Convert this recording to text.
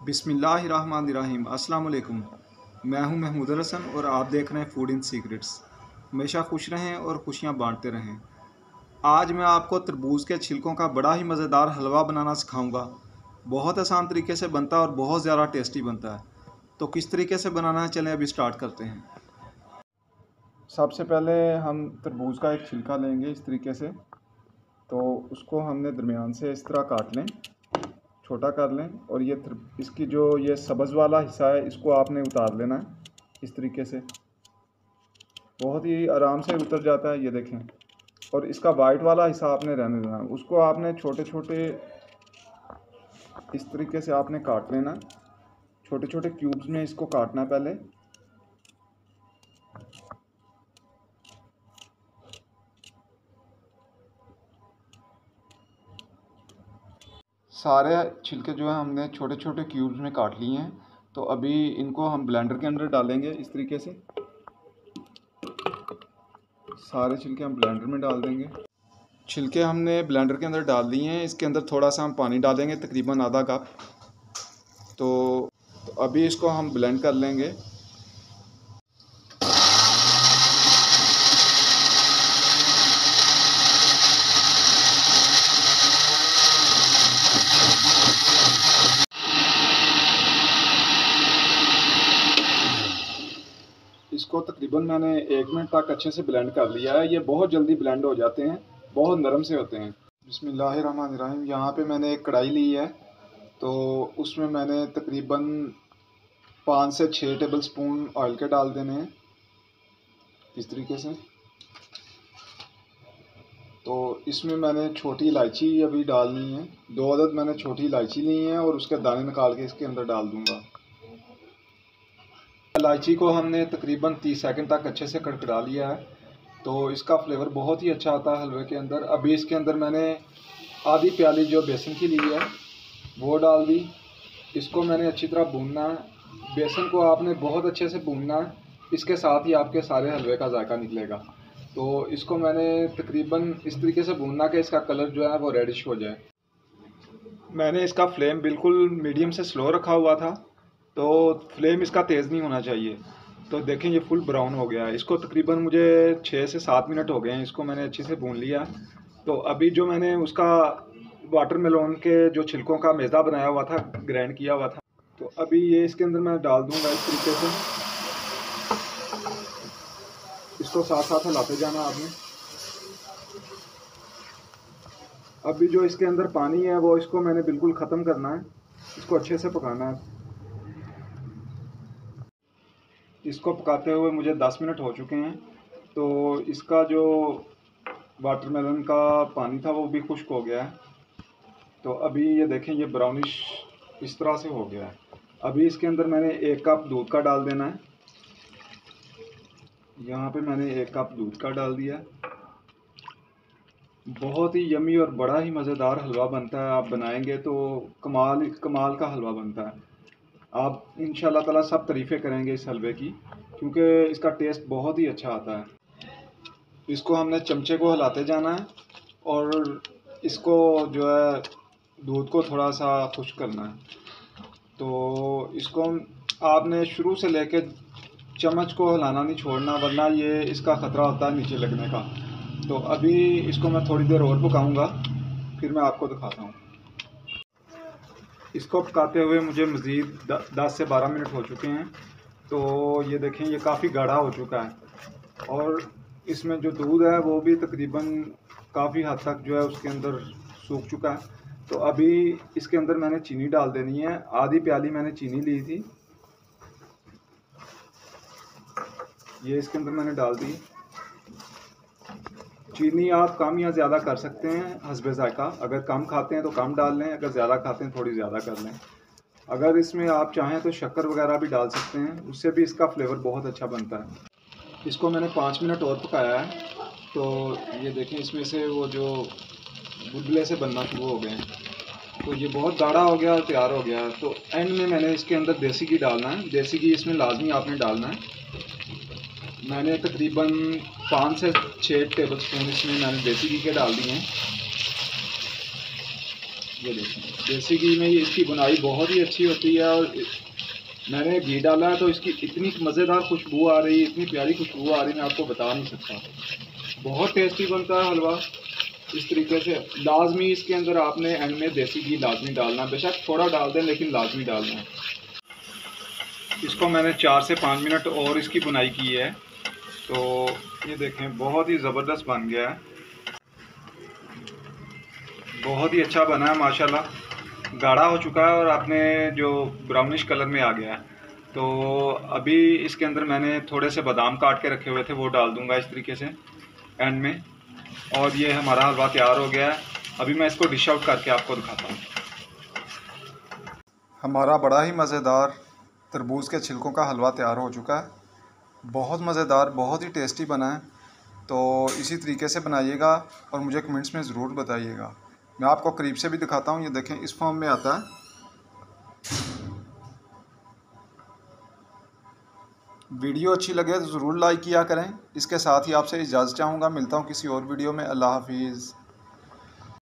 बिस्मिल्लाहिर्रहमानिर्रहीम। अस्सलाम वालेकुम। मैं हूं महमूद हसन और आप देख रहे हैं फूड इन सीक्रेट्स। हमेशा खुश रहें और खुशियां बांटते रहें। आज मैं आपको तरबूज के छिलकों का बड़ा ही मज़ेदार हलवा बनाना सिखाऊंगा। बहुत आसान तरीके से बनता है और बहुत ज़्यादा टेस्टी बनता है। तो किस तरीके से बनाना है, चलें अभी स्टार्ट करते हैं। सबसे पहले हम तरबूज का एक छिलका लेंगे इस तरीके से। तो उसको हमने दरमियान से इस तरह काट लें, छोटा कर लें। और ये इसकी जो ये सब्ज़ वाला हिस्सा है इसको आपने उतार लेना है इस तरीके से। बहुत ही आराम से उतर जाता है, ये देखें। और इसका वाइट वाला हिस्सा आपने रहने देना है। उसको आपने छोटे छोटे इस तरीके से आपने काट लेना। छोटे छोटे क्यूब्स में इसको काटना पहले। सारे छिलके जो है हमने छोटे छोटे क्यूब्स में काट लिए हैं। तो अभी इनको हम ब्लेंडर के अंदर डालेंगे इस तरीके से। सारे छिलके हम ब्लेंडर में डाल देंगे। छिलके हमने ब्लेंडर के अंदर डाल दिए हैं। इसके अंदर थोड़ा सा हम पानी डालेंगे, तकरीबन आधा कप। तो अभी इसको हम ब्लेंड कर लेंगे। इसको तकरीबन मैंने 1 मिनट तक अच्छे से ब्लेंड कर लिया है। ये बहुत जल्दी ब्लेंड हो जाते हैं, बहुत नरम से होते हैं। बिस्मिल्लाहिर्रहमानिर्रहीम। यहाँ पे मैंने एक कढ़ाई ली है। तो उसमें मैंने तकरीबन 5 से 6 टेबल स्पून ऑयल के डाल देने हैं इस तरीके से। तो इसमें मैंने छोटी इलायची अभी डालनी है। 2 अदद मैंने छोटी इलायची ली है और उसके दाने निकाल के इसके अंदर डाल दूंगा। इलायची को हमने तकरीबन 30 सेकंड तक अच्छे से कड़कड़ा लिया है। तो इसका फ्लेवर बहुत ही अच्छा आता है हलवे के अंदर। अभी इसके अंदर मैंने आधी प्याली जो बेसन की ली है वो डाल दी। इसको मैंने अच्छी तरह भूनना है। बेसन को आपने बहुत अच्छे से भूनना है, इसके साथ ही आपके सारे हलवे का जायका निकलेगा। तो इसको मैंने तकरीबन इस तरीके से भूनना कि इसका कलर जो है वो रेडिश हो जाए। मैंने इसका फ्लेम बिल्कुल मीडियम से स्लो रखा हुआ था। तो फ्लेम इसका तेज़ नहीं होना चाहिए। तो देखें ये फुल ब्राउन हो गया है। इसको तकरीबन मुझे 6 से 7 मिनट हो गए हैं। इसको मैंने अच्छे से भून लिया। तो अभी जो मैंने उसका वाटरमेलन के जो छिलकों का मैदा बनाया हुआ था, ग्राइंड किया हुआ था, तो अभी ये इसके अंदर मैं डाल दूंगा इस तरीके से। इसको साथ साथ हिलाते जाना आपने। अभी जो इसके अंदर पानी है वो इसको मैंने बिल्कुल ख़त्म करना है। इसको अच्छे से पकाना है। इसको पकाते हुए मुझे 10 मिनट हो चुके हैं। तो इसका जो वाटरमेलन का पानी था वो भी खुश्क हो गया है। तो अभी ये देखें ये ब्राउनिश इस तरह से हो गया है। अभी इसके अंदर मैंने 1 कप दूध का डाल देना है। यहाँ पे मैंने 1 कप दूध का डाल दिया। बहुत ही यमी और बड़ा ही मज़ेदार हलवा बनता है। आप बनाएंगे तो कमाल कमाल का हलवा बनता है। आप इंशाल्लाह ताला सब तारीफ़ें करेंगे इस हलवे की, क्योंकि इसका टेस्ट बहुत ही अच्छा आता है। इसको हमने चमचे को हिलाते जाना है और इसको जो है दूध को थोड़ा सा खुश्क करना है। तो इसको आपने शुरू से लेके चम्मच को हिलाना नहीं छोड़ना, वरना ये इसका ख़तरा होता है नीचे लगने का। तो अभी इसको मैं थोड़ी देर और पकाऊंगा, फिर मैं आपको दिखाता हूँ। इसको पकाते हुए मुझे मज़ीद 10 से 12 मिनट हो चुके हैं। तो ये देखें ये काफ़ी गाढ़ा हो चुका है और इसमें जो दूध है वो भी तकरीबन काफ़ी हद तक जो है उसके अंदर सूख चुका है। तो अभी इसके अंदर मैंने चीनी डाल देनी है। आधी प्याली मैंने चीनी ली थी, ये इसके अंदर मैंने डाल दी। चीनी आप कम या ज़्यादा कर सकते हैं हस्बे ज़ायका। अगर कम खाते हैं तो कम डाल लें, अगर ज़्यादा खाते हैं थोड़ी ज़्यादा कर लें। अगर इसमें आप चाहें तो शक्कर वगैरह भी डाल सकते हैं, उससे भी इसका फ्लेवर बहुत अच्छा बनता है। इसको मैंने 5 मिनट और पकाया है। तो ये देखें इसमें से वो जो बुलबुले से बनना शुरू हो गए हैं। तो ये बहुत गाढ़ा हो गया और तैयार हो गया है। तो एंड में मैंने इसके अंदर देसी घी डालना है। देसी घी इसमें लाजमी आपने डालना है। मैंने तकरीबन 5 से 6 टेबल स्पून इसमें मैंने देसी घी के डाल दिए हैं। ये देखें, देसी घी में ये इसकी बुनाई बहुत ही अच्छी होती है। और मैंने घी डाला है तो इसकी इतनी मज़ेदार खुशबू आ रही है, इतनी प्यारी खुशबू आ रही है, मैं आपको बता नहीं सकता। बहुत टेस्टी बनता है हलवा इस तरीके से। लाजमी इसके अंदर आपने एंड में देसी घी लाजमी डालना, बेशक थोड़ा डाल दें लेकिन लाजमी डालना है। इसको मैंने 4 से 5 मिनट और इसकी बुनाई की है। तो ये देखें, बहुत ही ज़बरदस्त बन गया है, बहुत ही अच्छा बना है माशाल्लाह। गाढ़ा हो चुका है और आपने जो ब्राउनिश कलर में आ गया है। तो अभी इसके अंदर मैंने थोड़े से बादाम काट के रखे हुए थे, वो डाल दूंगा इस तरीके से एंड में। और ये हमारा हलवा तैयार हो गया है। अभी मैं इसको डिश आउट करके आपको दिखाता हूँ। हमारा बड़ा ही मज़ेदार तरबूज के छिलकों का हलवा तैयार हो चुका है। बहुत मज़ेदार, बहुत ही टेस्टी बना है। तो इसी तरीके से बनाइएगा और मुझे कमेंट्स में ज़रूर बताइएगा। मैं आपको करीब से भी दिखाता हूँ। ये देखें, इस फॉर्म में आता है। वीडियो अच्छी लगे तो ज़रूर लाइक किया करें। इसके साथ ही आपसे इजाज़त चाहूँगा। मिलता हूँ किसी और वीडियो में। अल्लाह हाफिज़।